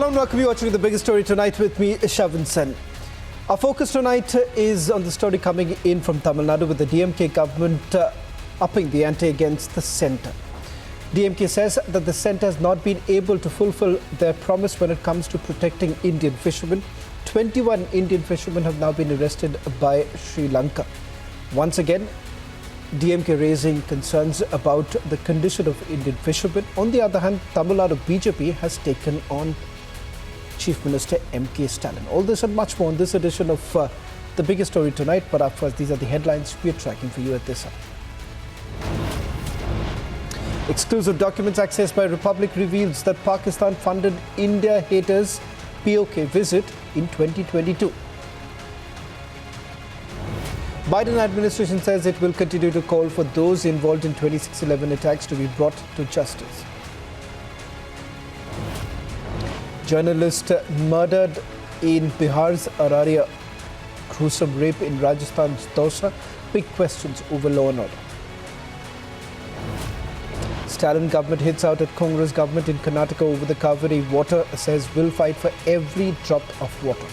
Hello and welcome. You're watching The Biggest Story Tonight with me, Shavan Sen. Our focus tonight is on the story coming in from Tamil Nadu with the DMK government upping the ante against the centre. DMK says that the centre has not been able to fulfill their promise when it comes to protecting Indian fishermen. 21 Indian fishermen have now been arrested by Sri Lanka. Once again, DMK raising concerns about the condition of Indian fishermen. On the other hand, Tamil Nadu BJP has taken on Chief Minister M.K. Stalin. All this and much more on this edition of The Biggest Story Tonight. But up first, these are the headlines we are tracking for you at this hour. Exclusive documents accessed by Republic reveals that Pakistan funded India haters POK visit in 2022. Biden administration says it will continue to call for those involved in 26/11 attacks to be brought to justice. Journalist murdered in Bihar's Araria. Gruesome rape in Rajasthan's Dausa. Big questions over law and order. Stalin government hits out at Congress government in Karnataka over the Kaveri water, says will fight for every drop of water.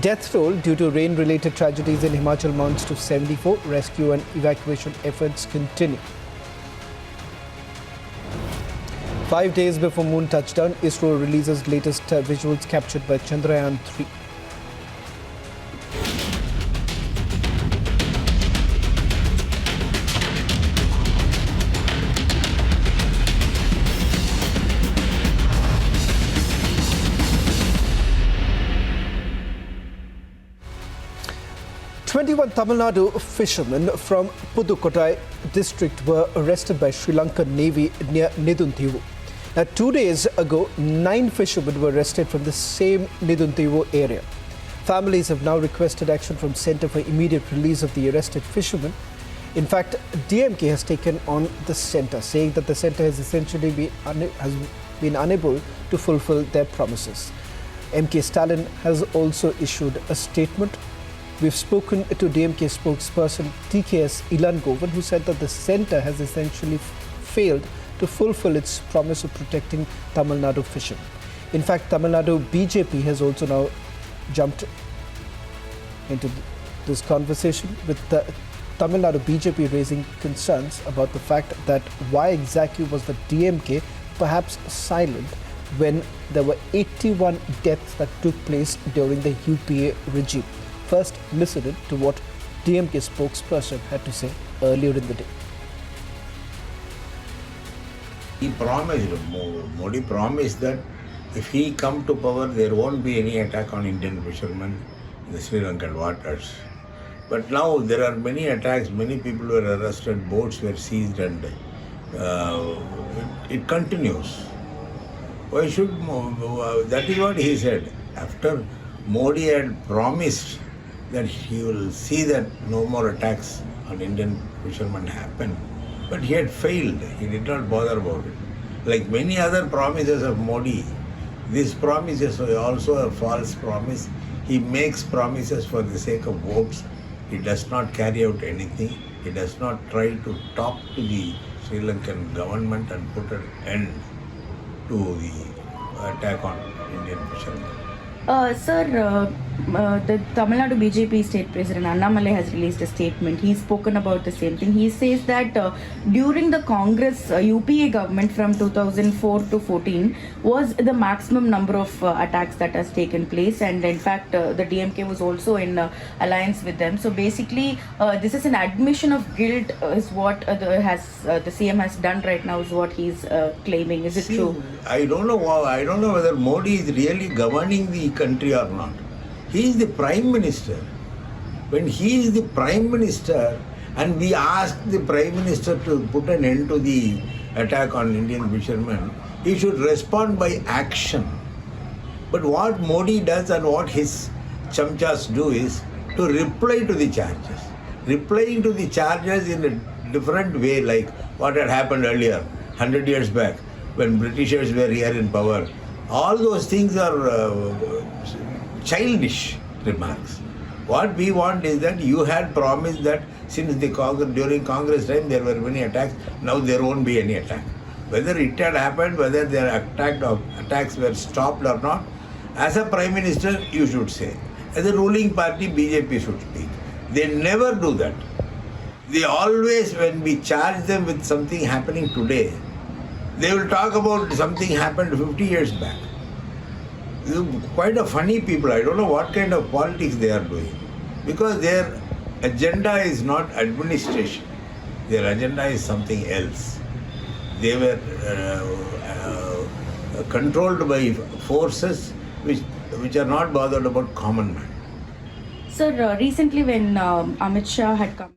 Death toll due to rain-related tragedies in Himachal mounts to 74. Rescue and evacuation efforts continue. 5 days before moon touchdown, ISRO releases latest visuals captured by Chandrayaan-3. Tamil Nadu fishermen from Pudukkottai district were arrested by Sri Lankan Navy near Nadu. Now, 2 days ago, 9 fishermen were arrested from the same Nadu area. Families have now requested action from Centre for immediate release of the arrested fishermen. In fact, DMK has taken on the centre, saying that the centre has essentially been unable to fulfill their promises. M.K. Stalin has also issued a statement. We've spoken to DMK spokesperson TKS Ilangovan, who said that the centre has essentially failed to fulfill its promise of protecting Tamil Nadu fishermen. In fact, Tamil Nadu BJP has also now jumped into this conversation, with the Tamil Nadu BJP raising concerns about the fact that why exactly was the DMK perhaps silent when there were 81 deaths that took place during the UPA regime. First, listen to what DMK spokesperson had to say earlier in the day. He promised, Modi promised that if he come to power, there won't be any attack on Indian fishermen in the Sri Lankan waters. But now there are many attacks, many people were arrested, boats were seized, and it continues. Why should, that is what he said. After Modi had promised that he will see that no more attacks on Indian fishermen happen. But he had failed. He did not bother about it. Like many other promises of Modi, this promise is also a false promise. He makes promises for the sake of votes. He does not carry out anything. He does not try to talk to the Sri Lankan government and put an end to the attack on Indian fishermen. Sir, the Tamil Nadu BJP State President Annamalai has released a statement. He's spoken about the same thing. He says that during the Congress UPA government from 2004 to 14 was the maximum number of attacks that has taken place, and in fact the DMK was also in alliance with them. So basically this is an admission of guilt is what the CM has done right now, is what he's claiming. Is it true? I don't know whether Modi is really governing the country or not. He is the Prime Minister. When he is the Prime Minister and we ask the Prime Minister to put an end to the attack on Indian fishermen, he should respond by action. But what Modi does and what his chamchas do is to reply to the charges. Replying to the charges in a different way, like what had happened earlier, 100 years back, when Britishers were here in power. All those things are childish remarks. What we want is that you had promised that since during Congress time there were many attacks, now there won't be any attack. Whether it had happened, whether their attacks were stopped or not, as a Prime Minister, you should say. As a ruling party, BJP should speak. They never do that. They always, when we charge them with something happening today, they will talk about something happened 50 years back. They're quite a funny people. I don't know what kind of politics they are doing. Because their agenda is not administration. Their agenda is something else. They were controlled by forces which are not bothered about common man. Sir, recently when Amit Shah had come.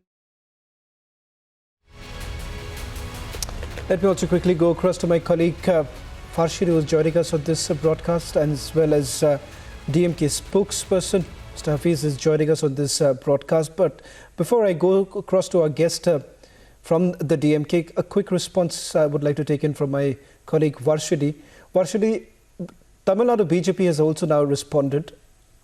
Let me also quickly go across to my colleague Farshid, who is joining us on this broadcast, and as well as DMK spokesperson Mr. Hafiz is joining us on this broadcast. But before I go across to our guest from the DMK, a quick response I would like to take in from my colleague Varshidi. Varshidi, Tamil Nadu BJP has also now responded.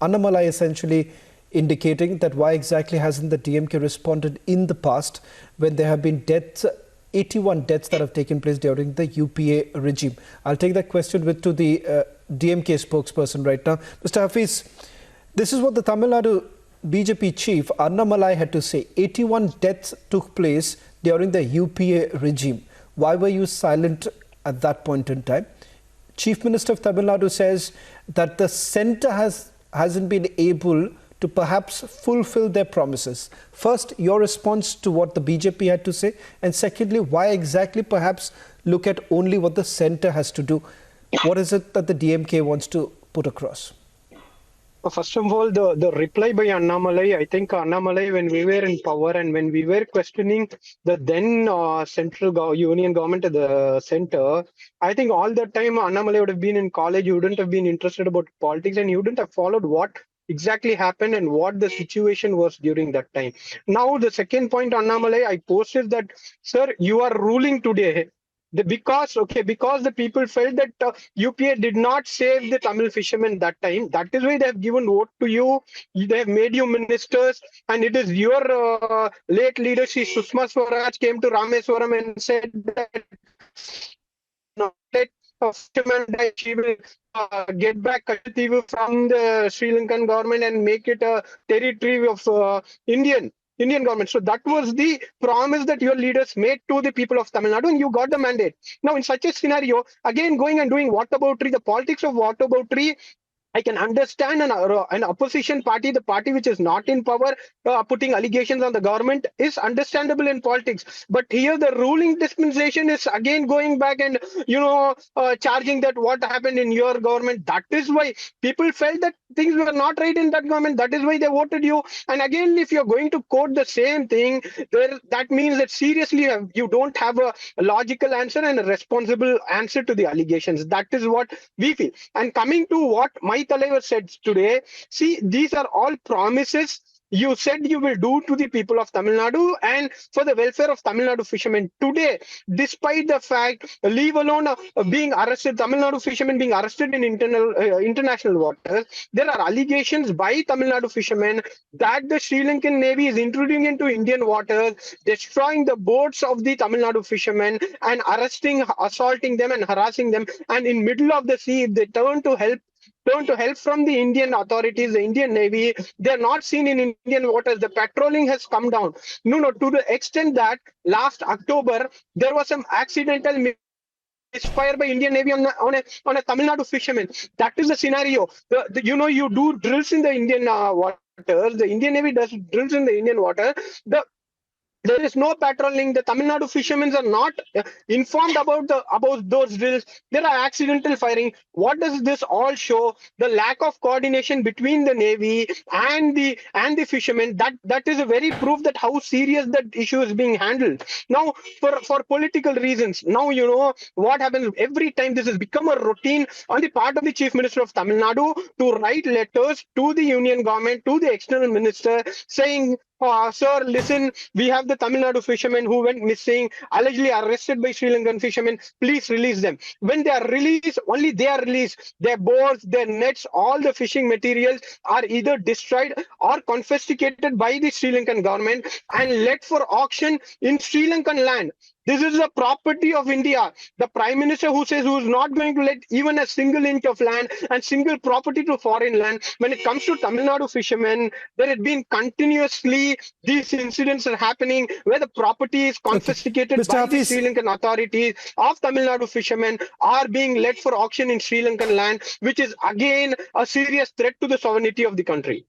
Annamalai essentially indicating that why exactly hasn't the DMK responded in the past when there have been deaths, 81 deaths that have taken place during the UPA regime. I'll take that question to the DMK spokesperson right now. Mr. Hafiz, this is what the Tamil Nadu BJP chief Annamalai had to say. 81 deaths took place during the UPA regime. Why were you silent at that point in time? Chief Minister of Tamil Nadu says that the centre hasn't been able to perhaps fulfill their promises. First, your response to what the BJP had to say, and secondly, why exactly perhaps look at only what the centre has to do? What is it that the DMK wants to put across? First of all, the reply by Annamalai, I think Annamalai, when we were in power and when we were questioning the then central union government at the center, I think all the time Annamalai would have been in college, you wouldn't have been interested about politics and you wouldn't have followed what exactly happened and what the situation was during that time. Now, the second point, Annamalai, I posted that, sir, you are ruling today. Because the people felt that UPA did not save the Tamil fishermen that time. That is why they have given vote to you. They have made you ministers, and it is your late leader, Shri Sushma Swaraj, came to Rameswaram and said that no, let fishermen die. She will get back Kashativu from the Sri Lankan government and make it a territory of Indian government. So that was the promise that your leaders made to the people of Tamil Nadu, and you got the mandate. Now, in such a scenario, again going and doing whataboutery, the politics of whataboutery, I can understand an opposition party, the party which is not in power, putting allegations on the government is understandable in politics. But here the ruling dispensation is again going back and, charging that what happened in your government. That is why people felt that things were not right in that government. That is why they voted you. And again, if you're going to quote the same thing, that means that seriously you don't have a logical answer and a responsible answer to the allegations. That is what we feel. And coming to what my தலைவர் said today, see, these are all promises you said you will do to the people of Tamil Nadu and for the welfare of Tamil Nadu fishermen. Today, despite the fact, leave alone being arrested, Tamil Nadu fishermen being arrested in international waters, there are allegations by Tamil Nadu fishermen that the Sri Lankan Navy is intruding into Indian waters, destroying the boats of the Tamil Nadu fishermen and arresting, assaulting them and harassing them. And in middle of the sea, if they turn to help from the Indian authorities, the Indian Navy, they are not seen in Indian waters. The patrolling has come down. No, to the extent that last October, there was some accidental misfire by Indian Navy on a Tamil Nadu fisherman. That is the scenario. You do drills in the Indian waters. The Indian Navy does drills in the Indian water. There is no patrolling. The Tamil Nadu fishermen are not informed about those drills. There are accidental firing. What does this all show? The lack of coordination between the Navy and the fishermen. That is a very proof that how serious that issue is being handled. Now, for political reasons, now you know what happens every time. This has become a routine on the part of the Chief Minister of Tamil Nadu to write letters to the Union government, to the external minister, saying, sir, listen, we have the Tamil Nadu fishermen who went missing, allegedly arrested by Sri Lankan fishermen. Please release them. When they are released, only they are released. Their boats, their nets, all the fishing materials are either destroyed or confiscated by the Sri Lankan government and led for auction in Sri Lankan land. This is the property of India. The Prime Minister who says who is not going to let even a single inch of land and single property to foreign land. When it comes to Tamil Nadu fishermen, there had been continuously these incidents are happening where the property is confiscated Mr. by the Hafiz, Sri Lankan authorities of Tamil Nadu fishermen are being let for auction in Sri Lankan land, which is again a serious threat to the sovereignty of the country.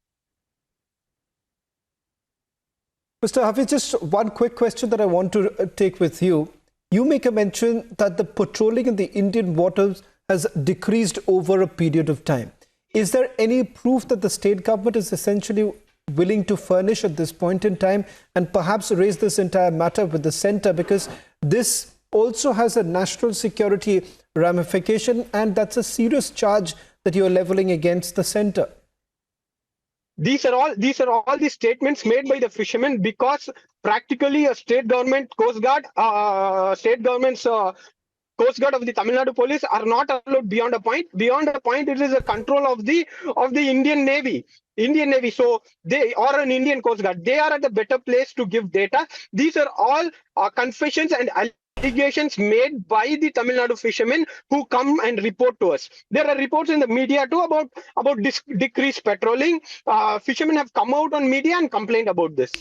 Mr. Hafiz, just one quick question that I want to take with you. You make a mention that the patrolling in the Indian waters has decreased over a period of time. Is there any proof that the state government is essentially willing to furnish at this point in time and perhaps raise this entire matter with the centre? Because this also has a national security ramification, and that's a serious charge that you're levelling against the centre. These are all the statements made by the fishermen because practically a state government coast guard, coast guard of the Tamil Nadu police are not allowed beyond a point. Beyond a point, it is a control of the Indian Navy. So they or an Indian coast guard. They are at a better place to give data. These are all confessions and allegations made by the Tamil Nadu fishermen who come and report to us. There are reports in the media too about decreased patrolling. Fishermen have come out on media and complained about this.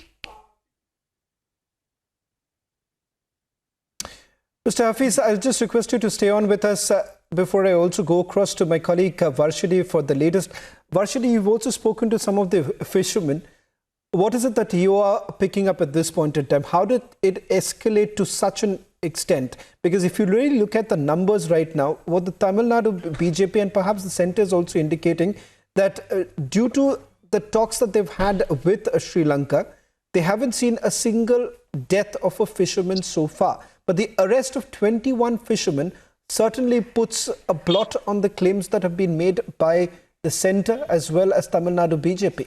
Mr. Hafiz, I'll just request you to stay on with us before I also go across to my colleague Varshini for the latest. Varshini, you've also spoken to some of the fishermen. What is it that you are picking up at this point in time? How did it escalate to such an extent? Because if you really look at the numbers right now, what the Tamil Nadu BJP and perhaps the centre is also indicating that due to the talks that they've had with Sri Lanka, they haven't seen a single death of a fisherman so far. But the arrest of 21 fishermen certainly puts a blot on the claims that have been made by the centre as well as Tamil Nadu BJP.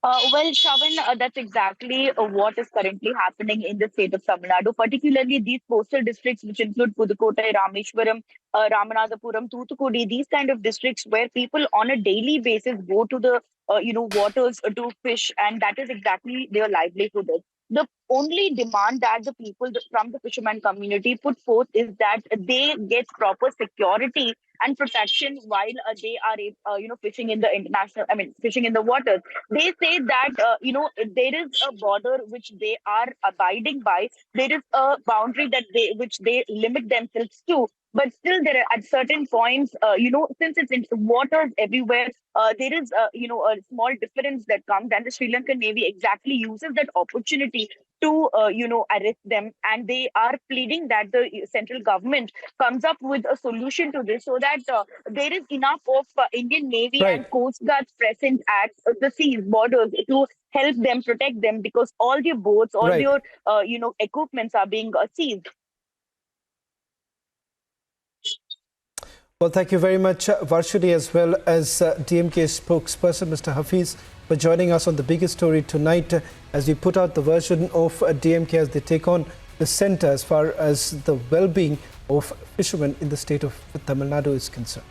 Well, Shravan, that's exactly what is currently happening in the state of Tamil Nadu, particularly these coastal districts, which include Pudukkottai, Rameshwaram, Ramanathapuram, Thoothukudi, these kind of districts where people on a daily basis go to the waters to fish, and that is exactly their livelihood. The only demand that the people from the fisherman community put forth is that they get proper security and protection while they are fishing in the fishing in the waters. They say that there is a border which they are abiding by. There is a boundary that which they limit themselves to. But still, there are at certain points, since it's in waters everywhere, there is a small difference that comes, and the Sri Lankan Navy exactly uses that opportunity to arrest them, and they are pleading that the central government comes up with a solution to this so that there is enough of Indian Navy and Coast Guards present at the seas borders to help them, protect them, because all their boats, all their equipments are being seized. Well, thank you very much, Varshini, as well as DMK spokesperson, Mr. Hafiz, for joining us on the biggest story tonight as we put out the version of DMK as they take on the centre as far as the well-being of fishermen in the state of Tamil Nadu is concerned.